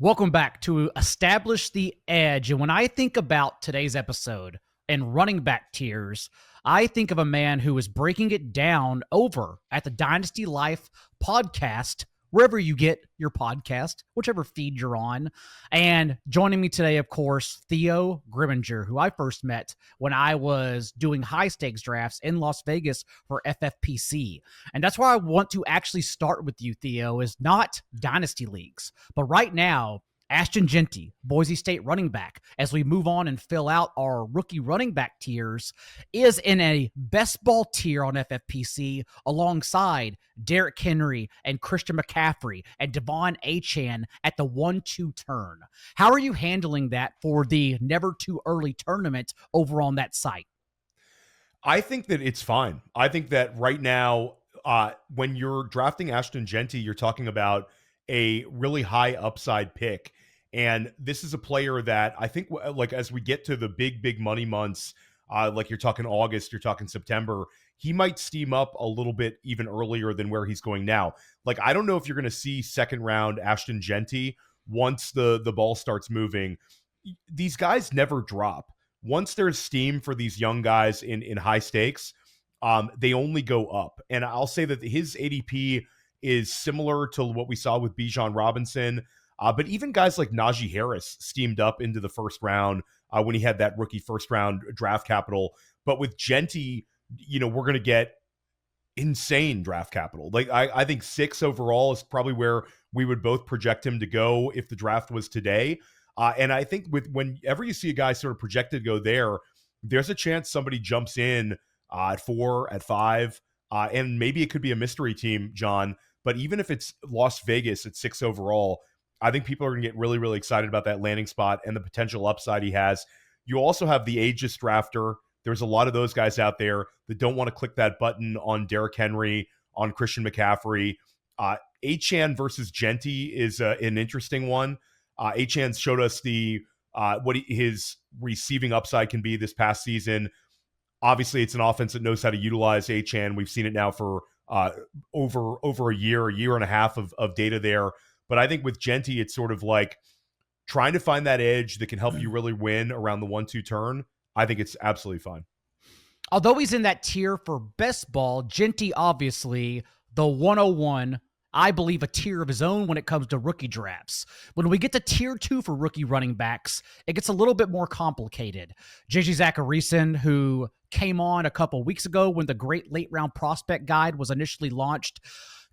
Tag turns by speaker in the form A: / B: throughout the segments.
A: Welcome back to Establish the Edge. And when I think about today's episode and running back tiers, I think of a man who is breaking it down over at the Dynasty Life podcast, wherever you get your podcast, whichever feed you're on. And joining me today, of course, Theo Grimminger, who I first met when I was doing high stakes drafts in Las Vegas for FFPC. And that's where I want to actually start with you, Theo, is not Dynasty Leagues, but right now, Ashton Jeanty, Boise State running back, as we move on and fill out our rookie running back tiers, is in a best ball tier on FFPC alongside Derrick Henry and Christian McCaffrey and Devon Achane at the 1-2 turn. How are you handling that for the never too early tournament over on that site?
B: I think that it's fine. I think that right now, when you're drafting Ashton Jeanty, you're talking about a really high upside pick. And this is a player that I think, like, as we get to the big money months, like you're talking August, you're talking September, he might steam up a little bit even earlier than where he's going now. Like, I don't know if you're going to see second round Ashton Jeanty once the ball starts moving. These guys never drop. Once there's steam for these young guys in high stakes, they only go up. And I'll say that his ADP is similar to what we saw with Bijan Robinson. But even guys like Najee Harris steamed up into the first round when he had that rookie first round draft capital. But with Jeanty, we're going to get insane draft capital. Like I think 6 overall is probably where we would both project him to go if the draft was today. And I think whenever you see a guy sort of projected to go there's a chance somebody jumps in at 4, at 5, and maybe it could be a mystery team, John. But even if it's Las Vegas at 6 overall, I think people are going to get really, really excited about that landing spot and the potential upside he has. You also have the ageist drafter. There's a lot of those guys out there that don't want to click that button on Derrick Henry, on Christian McCaffrey. Achane versus Jeanty is an interesting one. Achane showed us his receiving upside can be this past season. Obviously, it's an offense that knows how to utilize Achane. We've seen it now for over a year and a half of data there. But I think with Jeanty, it's sort of like trying to find that edge that can help you really win around the 1-2 turn. I think it's absolutely fine.
A: Although he's in that tier for best ball, Jeanty obviously the 101, I believe, a tier of his own when it comes to rookie drafts. When we get to tier 2 for rookie running backs, it gets a little bit more complicated. JJ Zacharyson, who came on a couple weeks ago when the Great Late Round Prospect Guide was initially launched,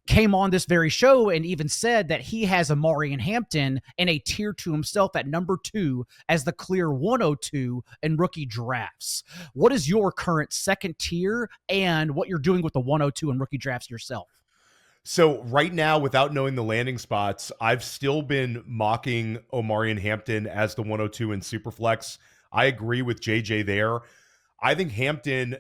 A: came on this very show and even said that he has Omari and Hampton in a tier 2 himself at number 2 as the clear 102 in rookie drafts. What is your current second tier and what you're doing with the 102 in rookie drafts yourself?
B: So right now, without knowing the landing spots, I've still been mocking Omari and Hampton as the 102 in Superflex. I agree with JJ there. I think Hampton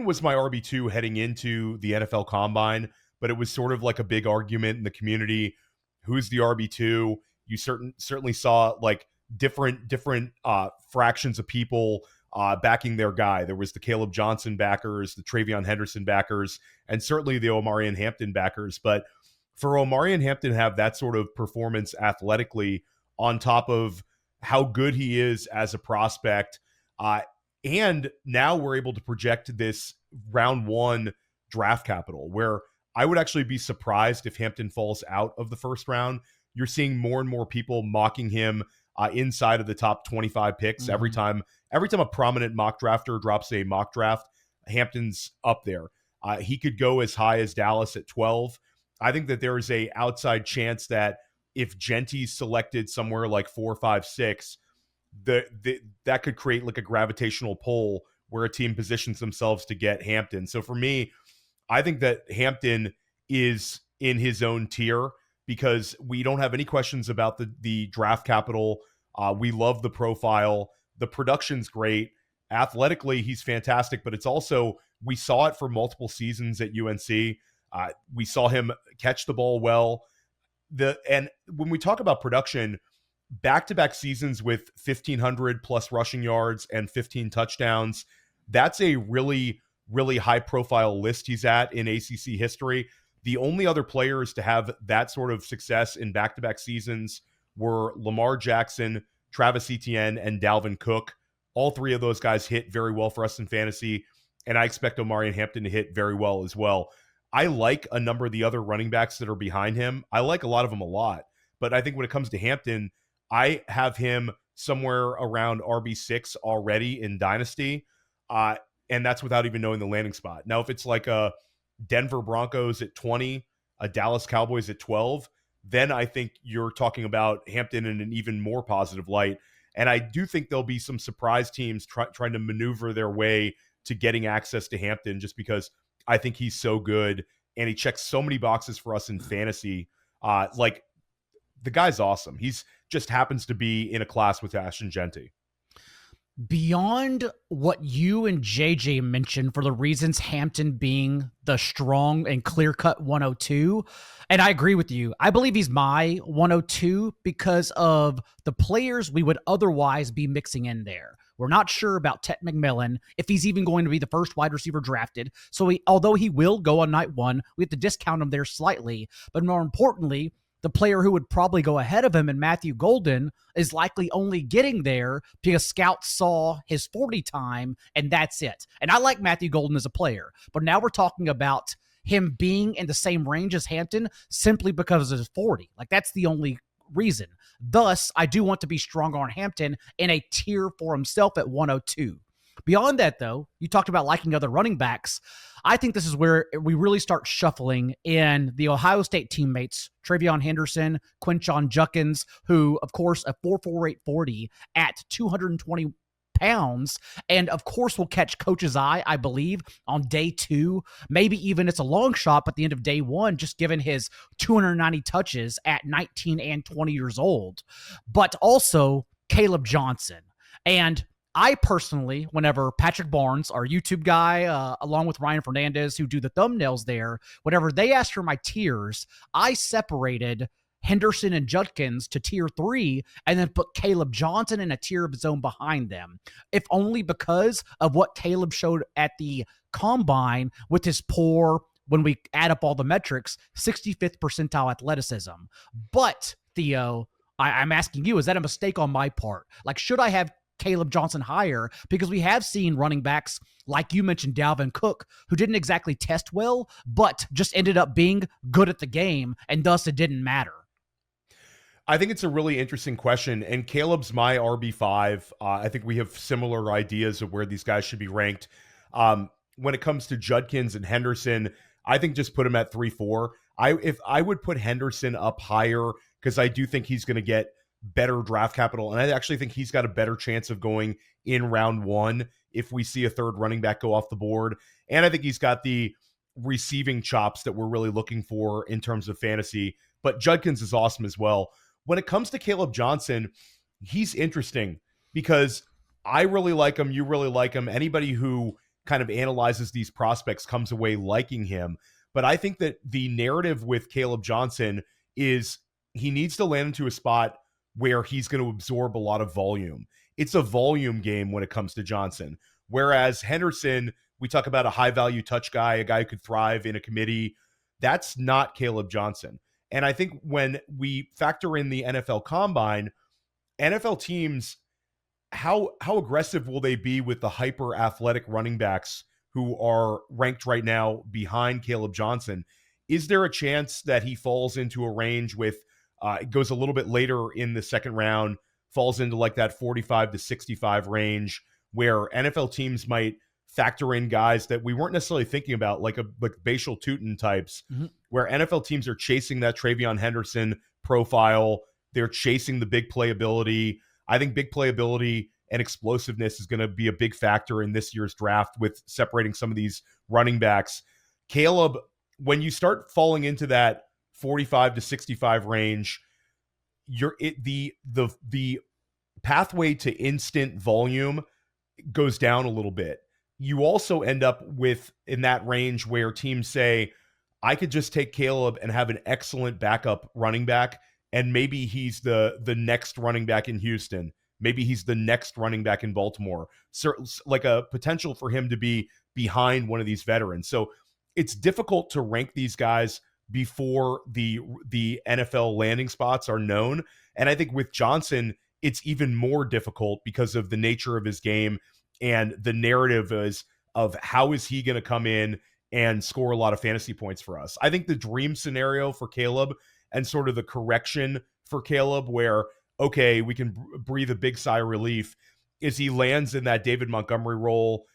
B: was my RB2 heading into the NFL Combine, but it was sort of like a big argument in the community. Who's the RB2? You certainly saw like different fractions of people backing their guy. There was the Caleb Johnson backers, the Travion Henderson backers, and certainly the Omari and Hampton backers. But for Omari and Hampton to have that sort of performance athletically on top of how good he is as a prospect, and now we're able to project this round 1 draft capital where I would actually be surprised if Hampton falls out of the first round. You're seeing more and more people mocking him inside of the top 25 picks. Mm-hmm. Every time a prominent mock drafter drops a mock draft, Hampton's up there. He could go as high as Dallas at 12. I think that there is a outside chance that if Jeanty's selected somewhere like 4, 5, 6, that could create like a gravitational pull where a team positions themselves to get Hampton. So for me, I think that Hampton is in his own tier because we don't have any questions about the draft capital. We love the profile. The production's great. Athletically, he's fantastic, but it's also, we saw it for multiple seasons at UNC. We saw him catch the ball well. And when we talk about production, back-to-back seasons with 1,500 plus rushing yards and 15 touchdowns, that's a really, really high-profile list he's at in ACC history. The only other players to have that sort of success in back-to-back seasons were Lamar Jackson, Travis Etienne, and Dalvin Cook. All three of those guys hit very well for us in fantasy, and I expect Omari and Hampton to hit very well as well. I like a number of the other running backs that are behind him. I like a lot of them a lot, but I think when it comes to Hampton, I have him somewhere around RB6 already in Dynasty, and that's without even knowing the landing spot. Now, if it's like a Denver Broncos at 20, a Dallas Cowboys at 12, then I think you're talking about Hampton in an even more positive light. And I do think there'll be some surprise teams trying to maneuver their way to getting access to Hampton, just because I think he's so good and he checks so many boxes for us in fantasy. Like, the guy's awesome. He's just happens to be in a class with Ashton Jeanty.
A: Beyond what you and JJ mentioned for the reasons Hampton being the strong and clear-cut 102, and I agree with you. I believe he's my 102 because of the players we would otherwise be mixing in there. We're not sure about Ted McMillan, if he's even going to be the first wide receiver drafted. So although he will go on night one, we have to discount him there slightly. But more importantly, the player who would probably go ahead of him in Matthew Golden is likely only getting there because scouts saw his 40 time and that's it. And I like Matthew Golden as a player, but now we're talking about him being in the same range as Hampton simply because of his 40. Like, that's the only reason. Thus, I do want to be stronger on Hampton in a tier for himself at 102. Beyond that, though, you talked about liking other running backs. I think this is where we really start shuffling in the Ohio State teammates, Travion Henderson, Quinshon Judkins, who, of course, a 4.48 40 at 220 pounds, and of course will catch Coach's eye, I believe, on day 2. Maybe even it's a long shot at the end of day 1, just given his 290 touches at 19 and 20 years old. But also Caleb Johnson. And I personally, whenever Patrick Barnes, our YouTube guy, along with Ryan Fernandez, who do the thumbnails there, whenever they asked for my tiers, I separated Henderson and Judkins to tier 3 and then put Caleb Johnson in a tier of his own behind them, if only because of what Caleb showed at the combine with his poor, when we add up all the metrics, 65th percentile athleticism. But, Theo, I'm asking you, is that a mistake on my part? Like, should I have Caleb Johnson higher? Because we have seen running backs, like you mentioned, Dalvin Cook, who didn't exactly test well, but just ended up being good at the game, and thus it didn't matter.
B: I think it's a really interesting question, and Caleb's my RB5. I think we have similar ideas of where these guys should be ranked. When it comes to Judkins and Henderson, I think just put him at 3-4. If I would put Henderson up higher, because I do think he's going to get better draft capital, and I actually think he's got a better chance of going in round 1 if we see a third running back go off the board. And I think he's got the receiving chops that we're really looking for in terms of fantasy. But Judkins is awesome as well. When it comes to Caleb Johnson, he's interesting because I really like him. You really like him. Anybody who kind of analyzes these prospects comes away liking him. But I think that the narrative with Caleb Johnson is he needs to land into a spot where he's going to absorb a lot of volume. It's a volume game when it comes to Johnson. Whereas Henderson, we talk about a high-value touch guy, a guy who could thrive in a committee. That's not Caleb Johnson. And I think when we factor in the NFL Combine, NFL teams, how aggressive will they be with the hyper-athletic running backs who are ranked right now behind Caleb Johnson? Is there a chance that he falls into a range with it goes a little bit later in the second round, falls into like that 45 to 65 range, where NFL teams might factor in guys that we weren't necessarily thinking about, like Bashal Tutin types, where NFL teams are chasing that Travion Henderson profile. They're chasing the big playability. I think big playability and explosiveness is going to be a big factor in this year's draft with separating some of these running backs. Caleb, when you start falling into that 45 to 65 range, the pathway to instant volume goes down a little bit. You also end up with in that range where teams say, I could just take Caleb and have an excellent backup running back, and maybe he's the next running back in Houston. Maybe he's the next running back in Baltimore. So, like a potential for him to be behind one of these veterans. So it's difficult to rank these guys before the NFL landing spots are known. And I think with Johnson, it's even more difficult because of the nature of his game and the narrative is of how is he going to come in and score a lot of fantasy points for us. I think the dream scenario for Caleb and sort of the correction for Caleb where, okay, we can breathe a big sigh of relief is he lands in that David Montgomery role.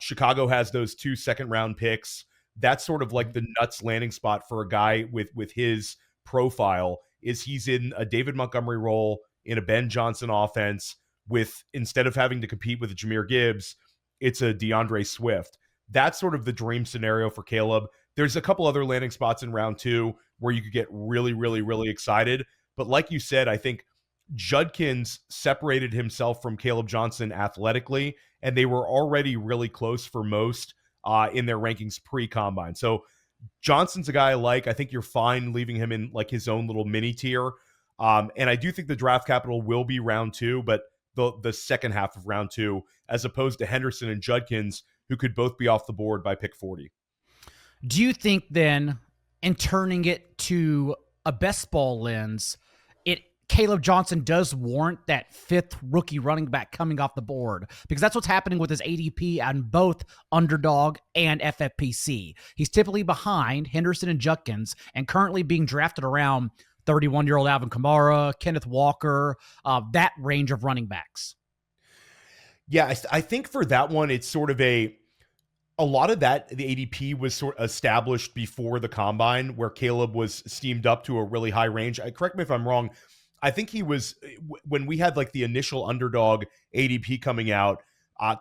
B: Chicago has those 2 second-round picks. That's sort of like the nuts landing spot for a guy with his profile is he's in a David Montgomery role in a Ben Johnson offense with, instead of having to compete with a Jahmyr Gibbs, it's a DeAndre Swift. That's sort of the dream scenario for Caleb. There's a couple other landing spots in round 2 where you could get really, really, really excited. But like you said, I think Judkins separated himself from Caleb Johnson athletically, and they were already really close for most in their rankings pre-combine. So Johnson's a guy I like. I think you're fine leaving him in like his own little mini tier. And I do think the draft capital will be round 2, but the second half of round 2, as opposed to Henderson and Judkins, who could both be off the board by pick 40.
A: Do you think then, in turning it to a best ball lens, Caleb Johnson does warrant that 5th rookie running back coming off the board? Because that's what's happening with his ADP on both Underdog and FFPC. He's typically behind Henderson and Judkins and currently being drafted around 31-year-old Alvin Kamara, Kenneth Walker, that range of running backs.
B: Yeah, I think for that one, it's sort of a lot of that, the ADP was sort of established before the combine where Caleb was steamed up to a really high range. Correct me if I'm wrong. I think he was, when we had like the initial Underdog ADP coming out,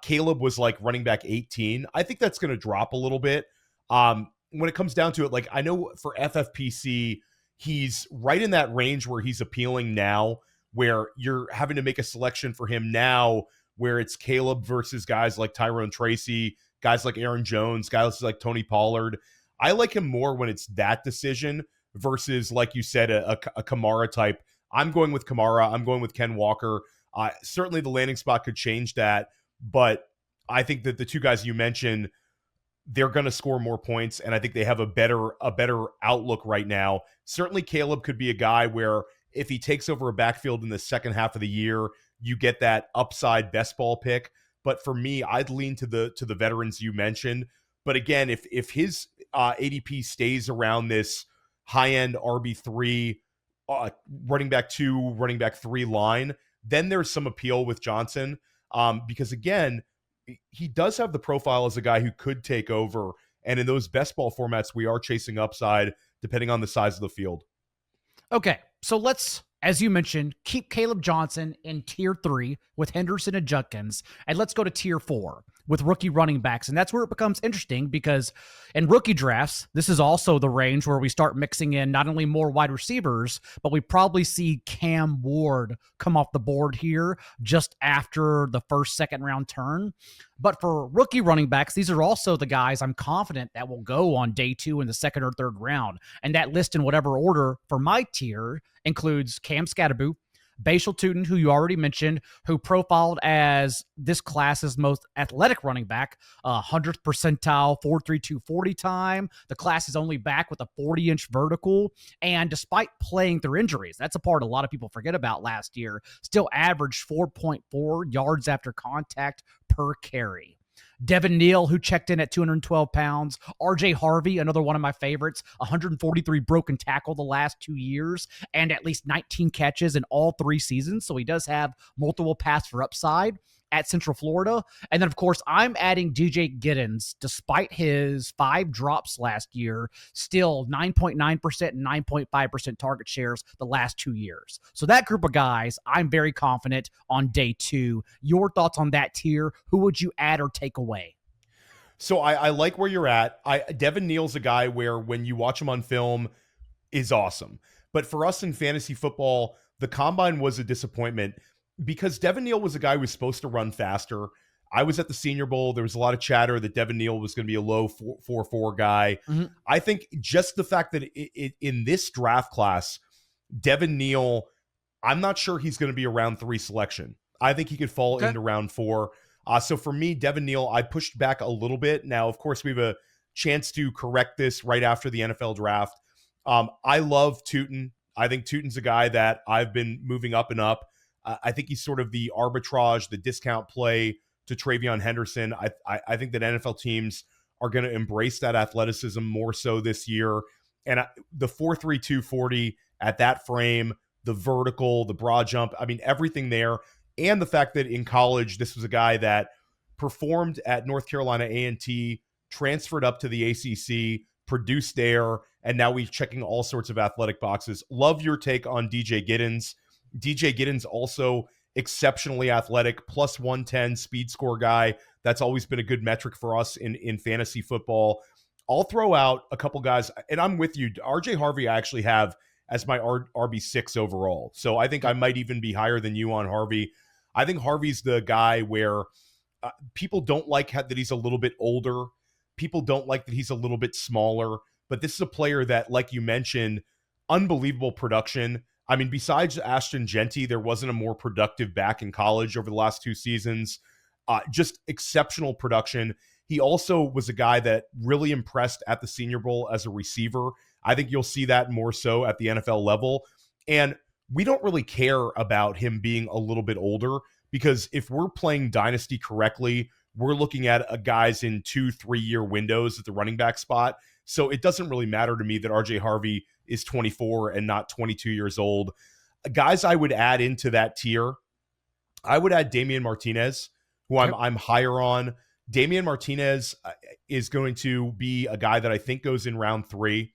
B: Caleb was like running back 18. I think that's going to drop a little bit. When it comes down to it, like I know for FFPC, he's right in that range where he's appealing now, where you're having to make a selection for him now, where it's Caleb versus guys like Tyrone Tracy, guys like Aaron Jones, guys like Tony Pollard. I like him more when it's that decision versus, like you said, a Kamara type. I'm going with Kamara. I'm going with Ken Walker. Certainly the landing spot could change that, but I think that the two guys you mentioned, they're going to score more points, and I think they have a better outlook right now. Certainly Caleb could be a guy where if he takes over a backfield in the second half of the year, you get that upside best ball pick. But for me, I'd lean to the veterans you mentioned. But again, if his ADP stays around this high-end RB3, running back 2, running back 3 line, then there's some appeal with Johnson because, again, he does have the profile as a guy who could take over. And in those best ball formats, we are chasing upside depending on the size of the field.
A: Okay, so let's, as you mentioned, keep Caleb Johnson in tier 3 with Henderson and Judkins, and let's go to tier 4 with rookie running backs. And that's where it becomes interesting because in rookie drafts, this is also the range where we start mixing in not only more wide receivers, but we probably see Cam Ward come off the board here just after the first, second round turn. But for rookie running backs, these are also the guys I'm confident that will go on day 2 in the second or third round. And that list in whatever order for my tier includes Cam Scatterboo, Bashal Tootin, who you already mentioned, who profiled as this class's most athletic running back, 100th percentile 4.32 40 time. The class is only back with a 40-inch vertical. And despite playing through injuries, that's a part a lot of people forget about last year, still averaged 4.4 yards after contact per carry. Devin Neal, who checked in at 212 pounds. RJ Harvey, another one of my favorites, 143 broken tackle the last 2 years, and at least 19 catches in all 3 seasons. So he does have multiple paths for upside at Central Florida. And then, of course, I'm adding DJ Giddens, despite his 5 drops last year, still 9.9% and 9.5% target shares the last 2 years. So that group of guys, I'm very confident on day 2. Your thoughts on that tier? Who would you add or take away?
B: So I like where you're at. Devin Neal's a guy where when you watch him on film is awesome. But for us in fantasy football, the combine was a disappointment because Devin Neal was a guy who was supposed to run faster. I was at the Senior Bowl. There was a lot of chatter that Devin Neal was going to be a low 4.4 guy. Mm-hmm. I think just the fact that in this draft class, Devin Neal, I'm not sure he's going to be a round 3 selection. I think he could fall into round 4. So for me, Devin Neal, I pushed back a little bit. Now, of course, we have a chance to correct this right after the NFL draft. I love Tootin. I think Tootin's a guy that I've been moving up and up. I think he's sort of the arbitrage, the discount play to Travion Henderson. I think that NFL teams are going to embrace that athleticism more so this year. And the 4.3 240 at that frame, the vertical, the broad jump, I mean, everything there. And the fact that in college, this was a guy that performed at North Carolina A&T, transferred up to the ACC, produced there, and now we're checking all sorts of athletic boxes. Love your take on DJ Giddens. DJ Giddens also exceptionally athletic, plus 110 speed score guy. That's always been a good metric for us in fantasy football. I'll throw out a couple guys, and I'm with you. RJ Harvey I actually have as my RB6 overall. So I think I might even be higher than you on Harvey. I think Harvey's the guy where people don't like that he's a little bit older. People don't like that he's a little bit smaller. But this is a player that, like you mentioned, unbelievable production. I mean, besides Ashton Jeanty, there wasn't a more productive back in college over the last 2 seasons. Just exceptional production. He also was a guy that really impressed at the Senior Bowl as a receiver. I think you'll see that more so at the NFL level. And we don't really care about him being a little bit older, because if we're playing Dynasty correctly, we're looking at guys in 2-3 year windows at the running back spot. So it doesn't really matter to me that RJ Harvey is 24 and not 22 years old. Guys I would add into that tier, I would add Damian Martinez, who I'm higher on. Damian Martinez is going to be a guy that I think goes in round 3.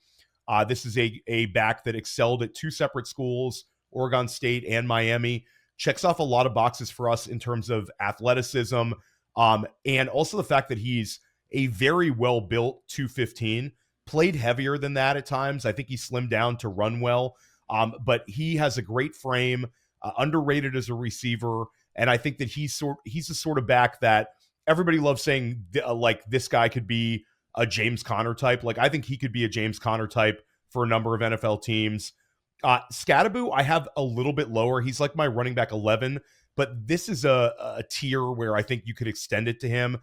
B: This is a back that excelled at 2 separate schools, Oregon State and Miami. Checks off a lot of boxes for us in terms of athleticism, and also the fact that he's a very well-built 215. Played heavier than that at times. I think he slimmed down to run well, but he has a great frame, underrated as a receiver, and I think that he's the sort of back that everybody loves saying, like, this guy could be a James Conner type. Like, I think he could be a James Conner type for a number of NFL teams. Scattaboo, I have a little bit lower. He's like my running back 11, but this is a tier where I think you could extend it to him.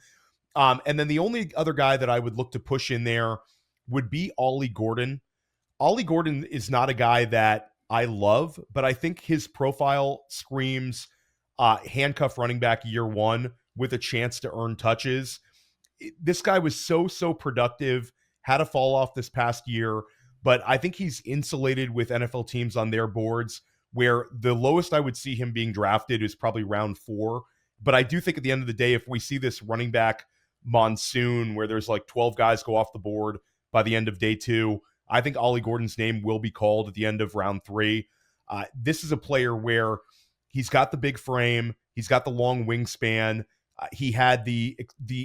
B: And then the only other guy that I would look to push in there would be Ollie Gordon. Ollie Gordon is not a guy that I love, but I think his profile screams handcuff running back year 1 with a chance to earn touches. This guy was so productive, had a fall off this past year, but I think he's insulated with NFL teams on their boards, where the lowest I would see him being drafted is probably round 4. But I do think at the end of the day, if we see this running back monsoon where there's like 12 guys go off the board by the end of day 2, I think Ollie Gordon's name will be called at the end of round 3. This is a player where he's got the big frame, he's got the long wingspan. He had the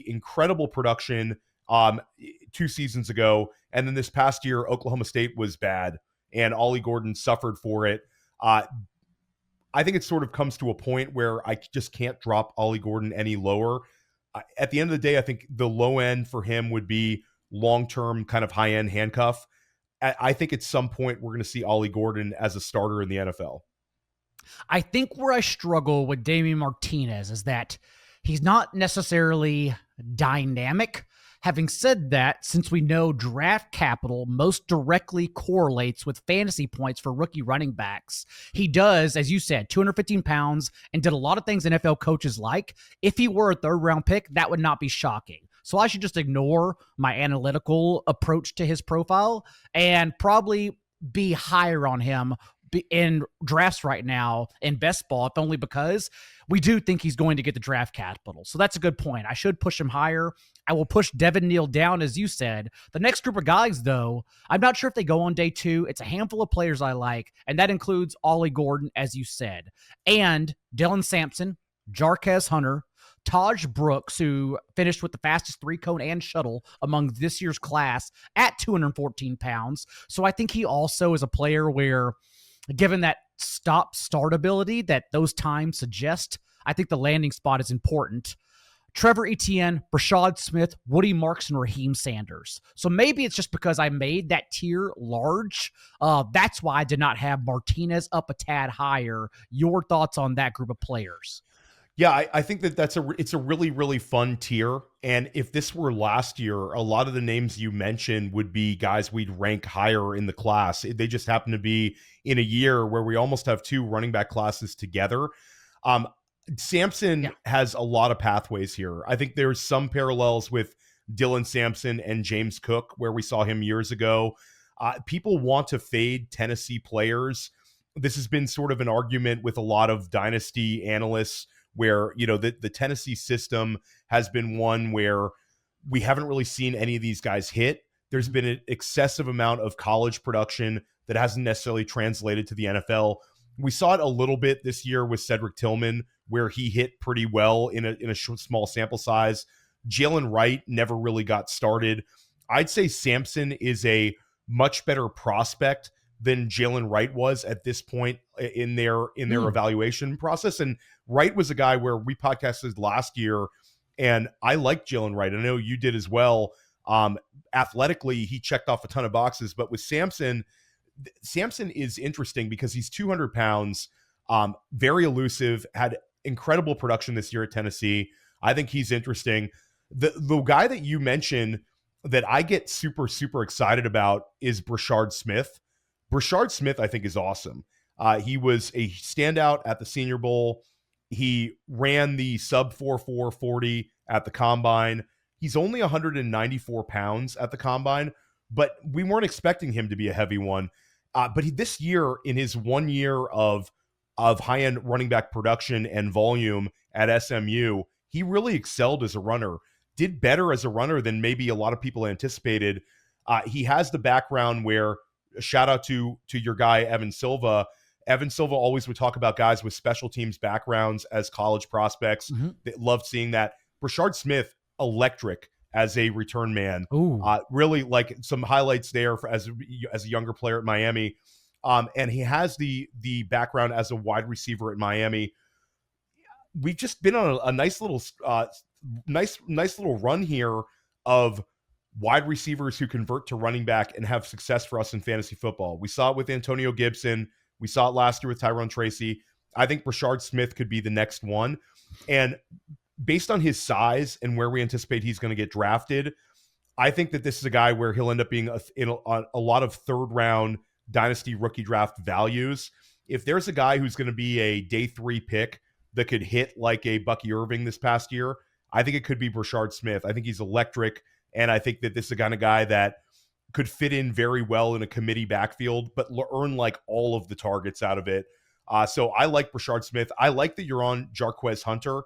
B: incredible production 2 seasons ago, and then this past year, Oklahoma State was bad, and Ollie Gordon suffered for it. I think it sort of comes to a point where I just can't drop Ollie Gordon any lower. At the end of the day, I think the low end for him would be long-term kind of high-end handcuff. I think at some point we're going to see Ollie Gordon as a starter in the NFL.
A: I think where I struggle with Damian Martinez is that he's not necessarily dynamic. Having said that, since we know draft capital most directly correlates with fantasy points for rookie running backs, he does, as you said, 215 pounds and did a lot of things NFL coaches like. If he were a 3rd round pick, that would not be shocking. So I should just ignore my analytical approach to his profile and probably be higher on him in drafts right now in best ball, if only because we do think he's going to get the draft capital. So that's a good point. I should push him higher. I will push Devin Neal down, as you said. The next group of guys, though, I'm not sure if they go on day 2. It's a handful of players I like, and that includes Ollie Gordon, as you said, and Dylan Sampson, Jarquez Hunter, Taj Brooks, who finished with the fastest 3-cone and shuttle among this year's class at 214 pounds. So I think he also is a player where, given that stop-start ability that those times suggest, I think the landing spot is important. Trevor Etienne, Brashad Smith, Woody Marks, and Raheem Sanders. So maybe it's just because I made that tier large. That's why I did not have Martinez up a tad higher. Your thoughts on that group of players?
B: Yeah, I think that it's a really, really fun tier. And if this were last year, a lot of the names you mentioned would be guys we'd rank higher in the class. They just happen to be in a year where we almost have two running back classes together. Um, Sampson
A: Yeah.
B: has a lot of pathways here. I think there's some parallels with Dylan Sampson and James Cook, where we saw him years ago. People want to fade Tennessee players. This has been sort of an argument with a lot of dynasty analysts where, the Tennessee system has been one where we haven't really seen any of these guys hit. There's been an excessive amount of college production that hasn't necessarily translated to the NFL. We saw it a little bit this year with Cedric Tillman, where he hit pretty well in a small sample size. Jalen Wright never really got started. I'd say Sampson is a much better prospect than Jalen Wright was at this point in their evaluation process. And Wright was a guy where we podcasted last year, and I liked Jalen Wright. I know you did as well. Athletically, he checked off a ton of boxes, but with Sampson is interesting because he's 200 pounds, very elusive, had incredible production this year at Tennessee. I think he's interesting. The guy that you mentioned that I get super, super excited about is Brashard Smith. Brashard Smith, I think, is awesome. He was a standout at the Senior Bowl. He ran the sub 4.4 40 at the Combine. He's only 194 pounds at the Combine, but we weren't expecting him to be a heavy one. This year, in his 1 year of high-end running back production and volume at SMU, he really excelled as a runner, did better as a runner than maybe a lot of people anticipated. He has the background where, shout out to your guy, Evan Silva. Evan Silva always would talk about guys with special teams backgrounds as college prospects. They loved seeing that. Brashard Smith, electric as a return man. Really like some highlights there as a younger player at Miami. And he has the background as a wide receiver at Miami. We've just been on a nice little run here of wide receivers who convert to running back and have success for us in fantasy football. We saw it with Antonio Gibson. We saw it last year with Tyrone Tracy. I think Brashard Smith could be the next one. And based on his size and where we anticipate he's going to get drafted, I think that this is a guy where he'll end up being in a lot of third-round dynasty rookie draft values. If there's a guy who's going to be a day 3 pick that could hit like a Bucky Irving this past year, I think it could be Brashard Smith. I think he's electric. And I think that this is the kind of guy that could fit in very well in a committee backfield, but earn like all of the targets out of it. So I like Brashard Smith. I like that you're on Jarquez Hunter.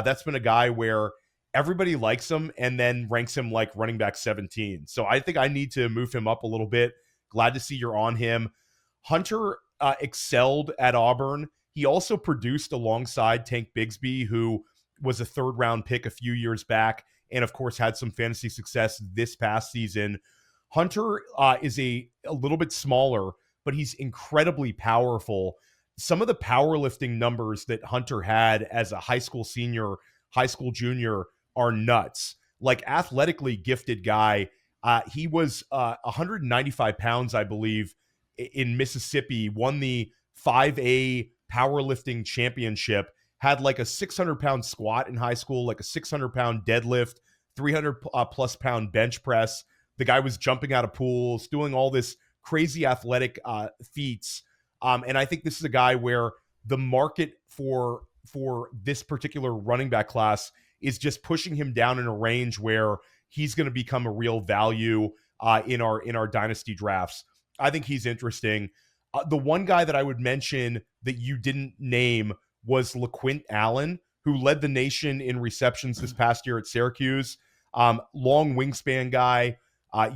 B: That's been a guy where everybody likes him and then ranks him like running back 17. So I think I need to move him up a little bit. Glad to see you're on him. Hunter excelled at Auburn. He also produced alongside Tank Bigsby, who was a 3rd-round pick a few years back, and of course had some fantasy success this past season. Hunter is a little bit smaller, but he's incredibly powerful. Some of the powerlifting numbers that Hunter had as a high school senior, high school junior are nuts. Like, athletically gifted guy. He was 195 pounds, I believe, in Mississippi, won the 5A powerlifting championship, had like a 600-pound squat in high school, like a 600-pound deadlift, 300-plus pound bench press. The guy was jumping out of pools, doing all this crazy athletic feats. And I think this is a guy where the market for this particular running back class is just pushing him down in a range where he's going to become a real value in our dynasty drafts. I think he's interesting. The one guy that I would mention that you didn't name was LaQuint Allen, who led the nation in receptions this past year at Syracuse. Long wingspan guy,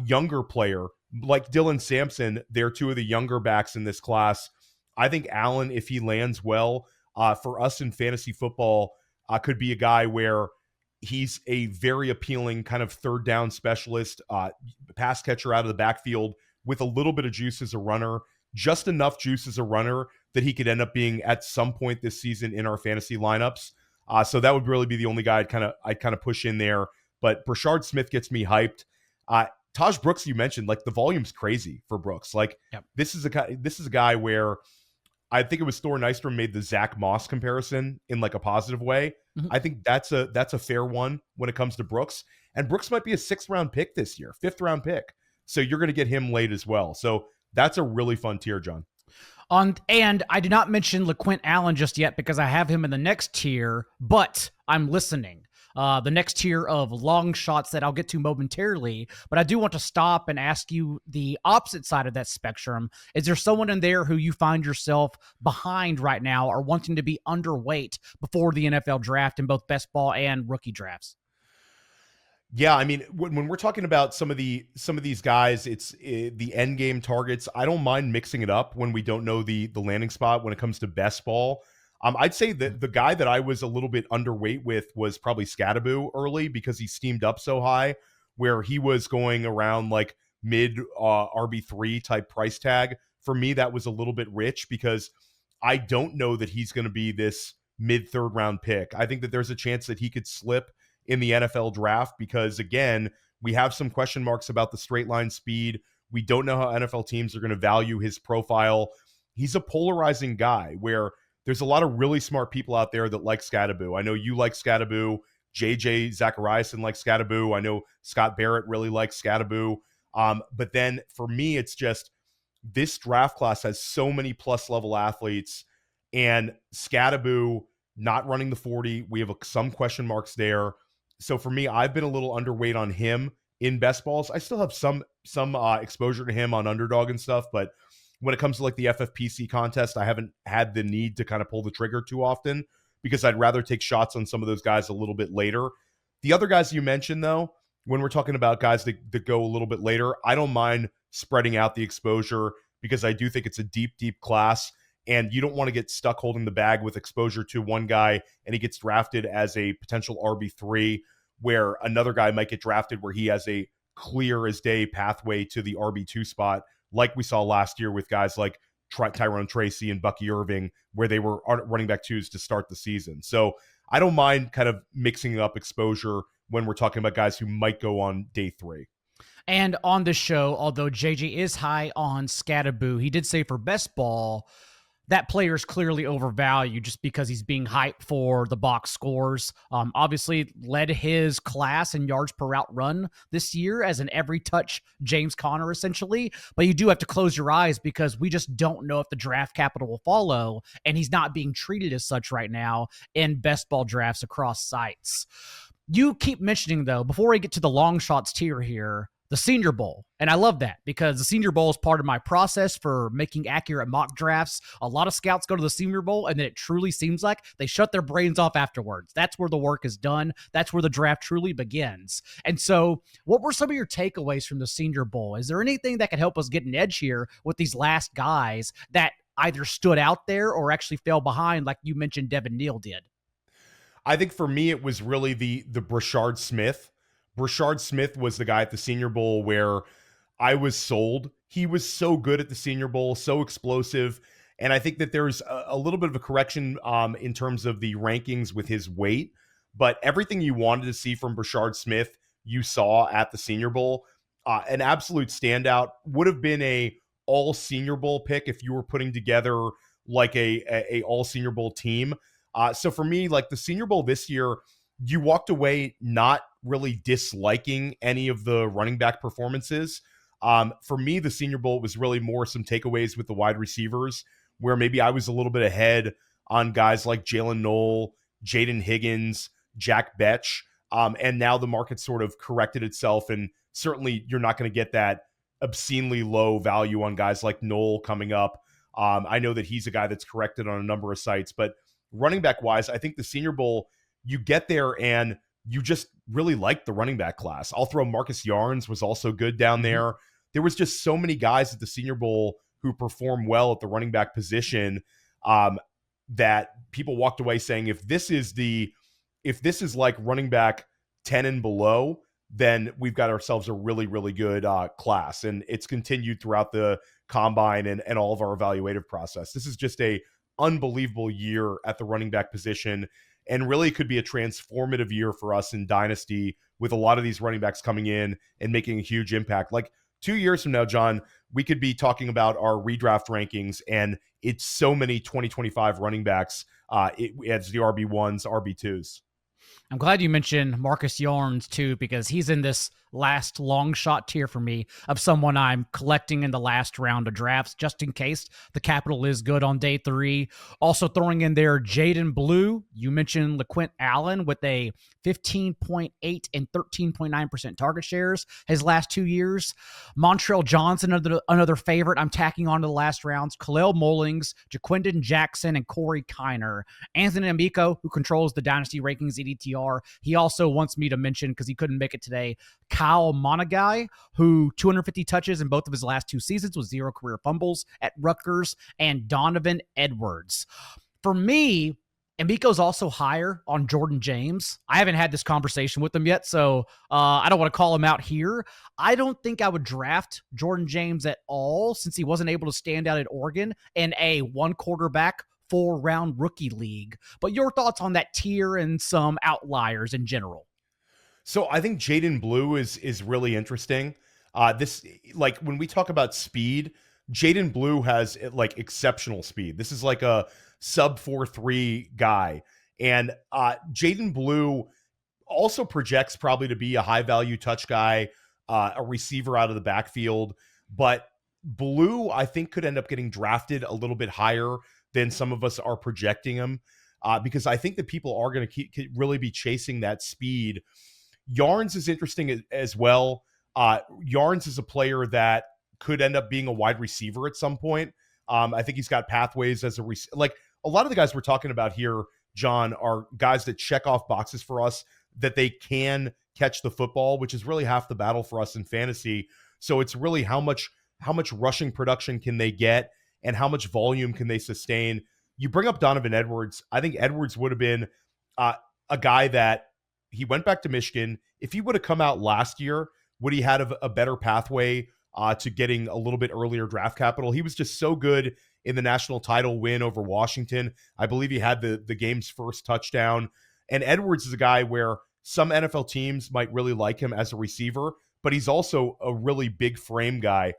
B: younger player. Like Dylan Sampson, they're two of the younger backs in this class. I think Allen, if he lands well, for us in fantasy football, could be a guy where he's a very appealing kind of 3rd down specialist, pass catcher out of the backfield with a little bit of juice as a runner, just enough juice as a runner that he could end up being at some point this season in our fantasy lineups. So that would really be the only guy I'd kind of push in there. But Brashard Smith gets me hyped. Taj Brooks, you mentioned, like the volume's crazy for Brooks. Like,
A: Yep.
B: this is a guy where I think it was Thor Nystrom made the Zach Moss comparison in like a positive way.
A: Mhm.
B: I think that's a fair one when it comes to Brooks. And Brooks might be a 6th-round pick this year, 5th-round pick. So you're going to get him late as well. So that's a really fun tier, John.
A: And I did not mention LeQuint Allen just yet because I have him in the next tier, but I'm listening. The next tier of long shots that I'll get to momentarily, but I do want to stop and ask you the opposite side of that spectrum. Is there someone in there who you find yourself behind right now or wanting to be underweight before the NFL draft in both best ball and rookie drafts?
B: Yeah, I mean, when we're talking about some of these guys, it's the end game targets. I don't mind mixing it up when we don't know the landing spot when it comes to best ball. I'd say that the guy that I was a little bit underweight with was probably Scadaboo early because he steamed up so high, where he was going around like mid RB3 type price tag. For me, that was a little bit rich because I don't know that he's going to be this mid 3rd-round pick. I think that there's a chance that he could slip in the NFL draft because, again, we have some question marks about the straight line speed. We don't know how NFL teams are going to value his profile. He's a polarizing guy where there's a lot of really smart people out there that like Scadaboo. I know you like Scadaboo. JJ Zachariason likes Scadaboo. I know Scott Barrett really likes Scadaboo. But then for me, it's just this draft class has so many plus level athletes, and Scadaboo not running the 40. We have some question marks there. So for me, I've been a little underweight on him in best balls. I still have some exposure to him on underdog and stuff, but when it comes to like the FFPC contest, I haven't had the need to kind of pull the trigger too often because I'd rather take shots on some of those guys a little bit later. The other guys you mentioned, though, when we're talking about guys that go a little bit later, I don't mind spreading out the exposure because I do think it's a deep, deep class. And you don't want to get stuck holding the bag with exposure to one guy and he gets drafted as a potential RB3, where another guy might get drafted where he has a clear as day pathway to the RB2 spot, like we saw last year with guys like Tyrone Tracy and Bucky Irving, where they were running back 2s to start the season. So I don't mind kind of mixing up exposure when we're talking about guys who might go on day 3.
A: And on this show, although JJ is high on Scadaboo, he did say for best ball, that player is clearly overvalued just because he's being hyped for the box scores. Obviously led his class in yards per route run this year as an every touch James Conner essentially, but you do have to close your eyes because we just don't know if the draft capital will follow, and he's not being treated as such right now in best ball drafts across sites. You keep mentioning, though, before we get to the long shots tier here, the Senior Bowl. And I love that because the Senior Bowl is part of my process for making accurate mock drafts. A lot of scouts go to the Senior Bowl, and then it truly seems like they shut their brains off afterwards. That's where the work is done. That's where the draft truly begins. And so what were some of your takeaways from the Senior Bowl? Is there anything that could help us get an edge here with these last guys that either stood out there or actually fell behind, like you mentioned Devin Neal did?
B: I think for me, it was really the Brashard Smith. Brashard Smith was the guy at the Senior Bowl where I was sold. He was so good at the Senior Bowl, so explosive. And I think that there's a little bit of a correction in terms of the rankings with his weight. But everything you wanted to see from Brashard Smith, you saw at the Senior Bowl. An absolute standout. Would have been a all Senior Bowl pick if you were putting together like a all Senior Bowl team. So for me, like the Senior Bowl this year, you walked away not really disliking any of the running back performances. For me, the Senior Bowl was really more some takeaways with the wide receivers, where maybe I was a little bit ahead on guys like Jalen Knoll, Jaden Higgins, Jack Betch. And now the market sort of corrected itself. And certainly you're not going to get that obscenely low value on guys like Knoll coming up. I know that he's a guy that's corrected on a number of sites, but running back wise, I think the Senior Bowl, you get there and you just really like the running back class. I'll throw Marcus Yarns was also good down there. There was just so many guys at the Senior Bowl who perform well at the running back position that people walked away saying, if this is like running back 10 and below, then we've got ourselves a really, really good class. And it's continued throughout the combine and all of our evaluative process. This is just a unbelievable year at the running back position, and really could be a transformative year for us in Dynasty with a lot of these running backs coming in and making a huge impact. Like 2 years from now, John, we could be talking about our redraft rankings, and it's so many 2025 running backs as the RB1s, RB2s.
A: I'm glad you mentioned Marcus Yarns too, because he's in this last long shot tier for me of someone I'm collecting in the last round of drafts, just in case the capital is good on day 3. Also throwing in there Jaden Blue. You mentioned LaQuint Allen with a 15.8 and 13.9% target shares his last 2 years. Montrell Johnson, another favorite I'm tacking on to the last rounds. Khalil Mullings, Jaquindon Jackson, and Corey Kiner. Anthony Amico, who controls the Dynasty rankings EDTR. He also wants me to mention, because he couldn't make it today, Kyle Monagai, who 250 touches in both of his last 2 seasons with 0 career fumbles at Rutgers, and Donovan Edwards. For me, Amico's also higher on Jordan James. I haven't had this conversation with him yet, so I don't want to call him out here. I don't think I would draft Jordan James at all, since he wasn't able to stand out at Oregon in a 1-quarterback 4-round rookie league. But your thoughts on that tier and some outliers in general?
B: So I think Jaden Blue is really interesting. This, like, when we talk about speed, Jaden Blue has like exceptional speed. This is like a sub 4.3 guy, and Jaden Blue also projects probably to be a high value touch guy, a receiver out of the backfield. But Blue, I think, could end up getting drafted a little bit higher than some of us are projecting him, because I think that people are going to really be chasing that speed. Yarns is interesting as well. Yarns is a player that could end up being a wide receiver at some point. I think he's got pathways as like a lot of the guys we're talking about here, John, are guys that check off boxes for us, that they can catch the football, which is really half the battle for us in fantasy. So it's really how much rushing production can they get and how much volume can they sustain. You bring up Donovan Edwards. I think Edwards would have been a guy that he went back to Michigan. If he would have come out last year, would he had a better pathway to getting a little bit earlier draft capital? He was just so good in the national title win over Washington. I believe he had the game's first touchdown. And Edwards is a guy where some NFL teams might really like him as a receiver, but he's also a really big frame guy.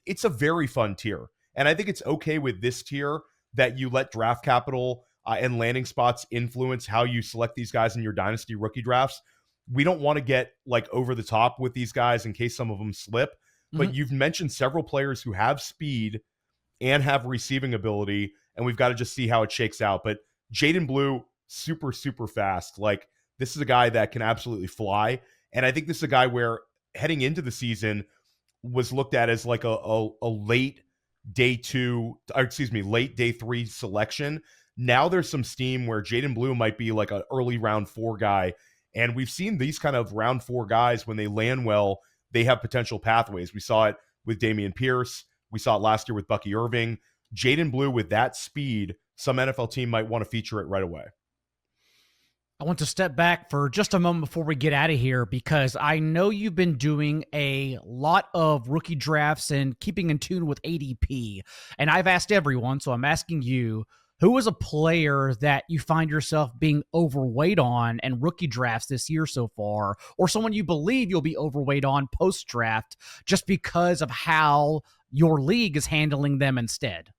B: It's a very fun tier. And I think it's okay with this tier that you let draft capital and landing spots influence how you select these guys in your dynasty rookie drafts. We don't want to get like over the top with these guys in case some of them slip. But you've mentioned several players who have speed and have receiving ability, and we've got to just see how it shakes out. But Jaden Blue, super, super fast. Like, this is a guy that can absolutely fly. And I think this is a guy where heading into the season was looked at as like a late day 3 selection. Now there's some steam where Jaden Blue might be like an early round 4 guy. And we've seen these kind of round 4 guys, when they land well, they have potential pathways. We saw it with Dameon Pierce. We saw it last year with Bucky Irving. Jaden Blue, with that speed, some NFL team might want to feature it right away.
A: I want to step back for just a moment before we get out of here, because I know you've been doing a lot of rookie drafts and keeping in tune with ADP. And I've asked everyone, so I'm asking you, who is a player that you find yourself being overweight on in rookie drafts this year so far, or someone you believe you'll be overweight on post-draft just because of how your league is handling them instead?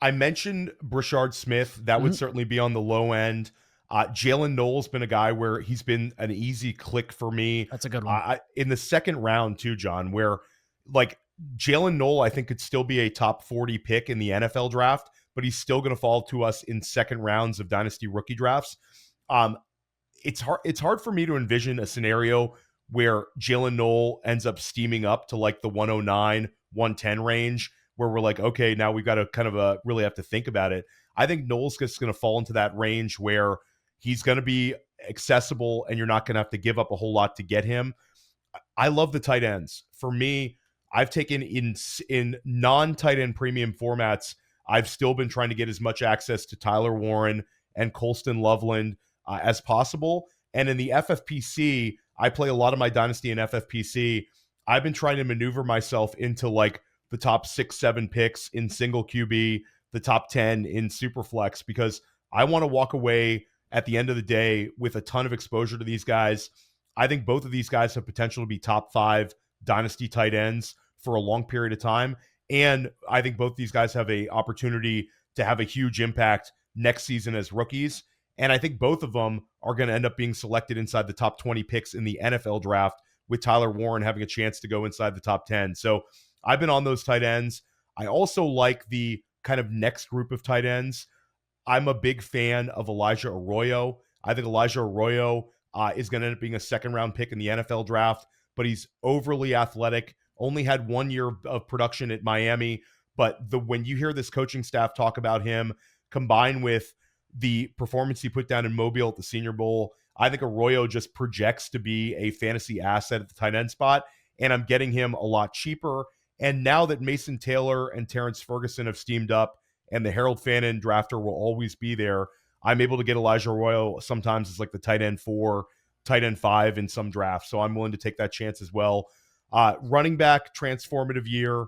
B: I mentioned Brashard Smith. That would certainly be on the low end. Jalen Noel's been a guy where he's been an easy click for me.
A: That's a good one.
B: In the second round too, John, where like Jalen Noel, I think, could still be a top 40 pick in the NFL draft, but he's still going to fall to us in second rounds of dynasty rookie drafts. It's hard for me to envision a scenario where Jalen Noel ends up steaming up to like the 109, 110 range, where we're like, okay, now we've got to kind of really have to think about it. I think Noel's just going to fall into that range where he's going to be accessible and you're not going to have to give up a whole lot to get him. I love the tight ends. For me, I've taken in non-tight end premium formats, I've still been trying to get as much access to Tyler Warren and Colston Loveland as possible. And in the FFPC, I play a lot of my dynasty in FFPC. I've been trying to maneuver myself into like the top 6-7 picks in single QB, the top 10 in Superflex, because I want to walk away at the end of the day with a ton of exposure to these guys. I think both of these guys have potential to be top 5 dynasty tight ends for a long period of time. And I think both these guys have a opportunity to have a huge impact next season as rookies. And I think both of them are going to end up being selected inside the top 20 picks in the NFL draft, with Tyler Warren having a chance to go inside the top 10. So I've been on those tight ends. I also like the kind of next group of tight ends. I'm a big fan of Elijah Arroyo. I think Elijah Arroyo is going to end up being a second-round pick in the NFL draft, but he's overly athletic, only had 1 year of production at Miami. But when you hear this coaching staff talk about him, combined with the performance he put down in Mobile at the Senior Bowl, I think Arroyo just projects to be a fantasy asset at the tight end spot, and I'm getting him a lot cheaper. And now that Mason Taylor and Terrence Ferguson have steamed up and the Harold Fannin drafter will always be there, I'm able to get Elijah Arroyo sometimes as like the tight end 4, tight end 5 in some drafts. So I'm willing to take that chance as well. Running back, transformative year.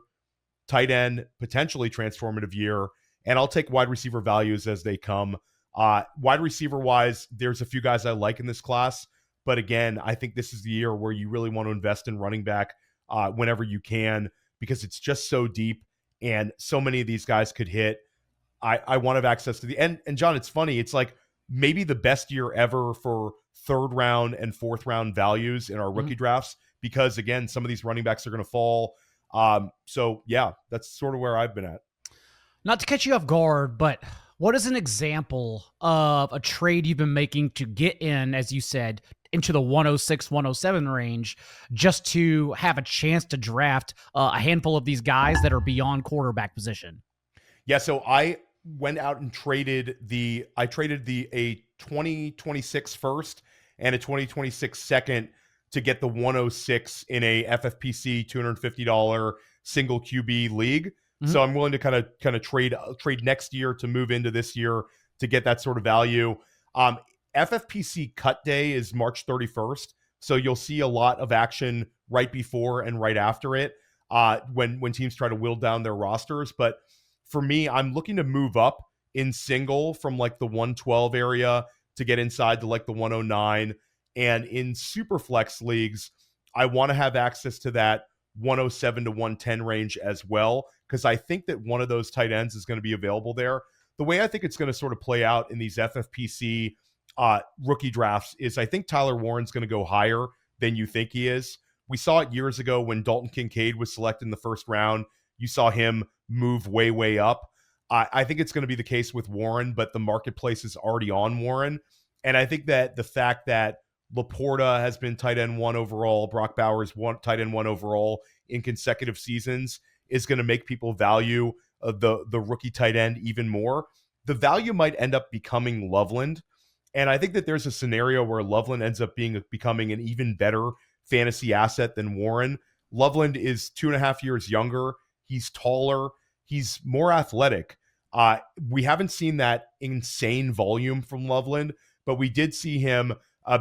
B: Tight end, potentially transformative year. And I'll take wide receiver values as they come. Wide receiver wise, there's a few guys I like in this class. But again, I think this is the year where you really want to invest in running back whenever you can, because it's just so deep and so many of these guys could hit. I want to have access to the end. And John, it's funny. It's like maybe the best year ever for third round and fourth round values in our rookie drafts, because again, some of these running backs are going to fall. So yeah, that's sort of where I've been at.
A: Not to catch you off guard, but what is an example of a trade you've been making to get in, as you said, into the 106, 107 range, just to have a chance to draft a handful of these guys that are beyond quarterback position?
B: Yeah, so I went out and traded a 2026 first and a 2026 second to get the 106 in a FFPC $250 single QB league. Mm-hmm. So I'm willing to kind of trade next year to move into this year to get that sort of value. FFPC cut day is March 31st. So you'll see a lot of action right before and right after it when teams try to whittle down their rosters. But for me, I'm looking to move up in single from like the 112 area to get inside to like the 109. And in super flex leagues, I want to have access to that 107 to 110 range as well, because I think that one of those tight ends is going to be available there. The way I think it's going to sort of play out in these FFPC rookie drafts is I think Tyler Warren's going to go higher than you think he is. We saw it years ago when Dalton Kincaid was selected in the first round. You saw him move way, way up. I think it's going to be the case with Warren, but the marketplace is already on Warren. And I think that the fact that Laporta has been tight end 1 overall, Brock Bowers tight end 1 overall in consecutive seasons is going to make people value the rookie tight end even more. The value might end up becoming Loveland. And I think that there's a scenario where Loveland ends up becoming an even better fantasy asset than Warren. Loveland is 2.5 years younger. He's taller. He's more athletic. We haven't seen that insane volume from Loveland, but we did see him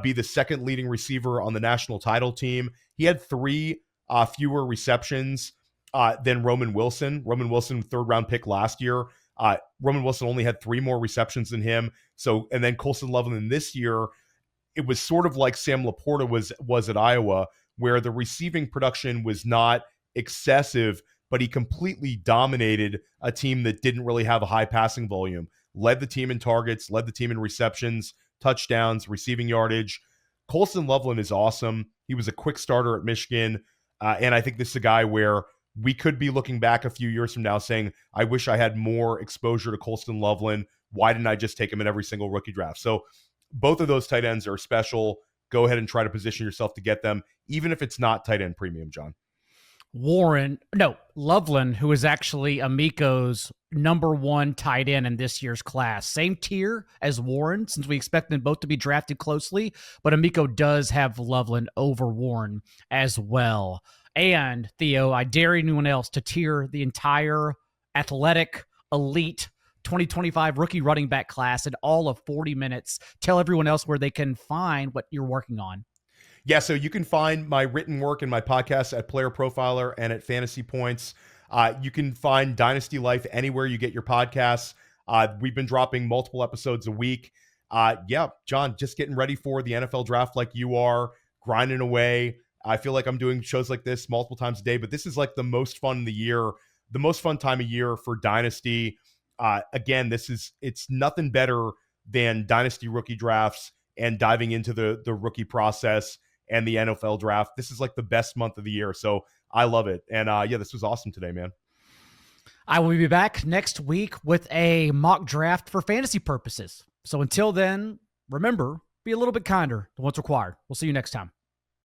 B: be the second leading receiver on the national title team. He had 3 fewer receptions than Roman Wilson. Roman Wilson, third round pick last year. Roman Wilson only had 3 more receptions than him. So, and then Colston Loveland this year, it was sort of like Sam Laporta was at Iowa, where the receiving production was not excessive, but he completely dominated a team that didn't really have a high passing volume. Led the team in targets, led the team in receptions, touchdowns, receiving yardage. Colston Loveland is awesome. He was a quick starter at Michigan. And I think this is a guy where we could be looking back a few years from now saying, I wish I had more exposure to Colston Loveland. Why didn't I just take him in every single rookie draft? So both of those tight ends are special. Go ahead and try to position yourself to get them, even if it's not tight end premium, John.
A: Loveland, who is actually Amico's number 1 tight end in this year's class. Same tier as Warren, since we expect them both to be drafted closely, but Amico does have Loveland over Warren as well. And Theo, I dare anyone else to tier the entire athletic, elite 2025 rookie running back class in all of 40 minutes. Tell everyone else where they can find what you're working on.
B: Yeah, so you can find my written work and my podcast at Player Profiler and at Fantasy Points. You can find Dynasty Life anywhere you get your podcasts. We've been dropping multiple episodes a week. Yeah, John, just getting ready for the NFL draft like you are, grinding away. I feel like I'm doing shows like this multiple times a day, but this is like the most fun in the year, the most fun time of year for Dynasty. Again, it's nothing better than Dynasty rookie drafts and diving into the rookie process and the NFL draft. This is like the best month of the year. So I love it. And yeah, this was awesome today, man.
A: I will be back next week with a mock draft for fantasy purposes. So until then, remember, be a little bit kinder than what's required. We'll see you next time.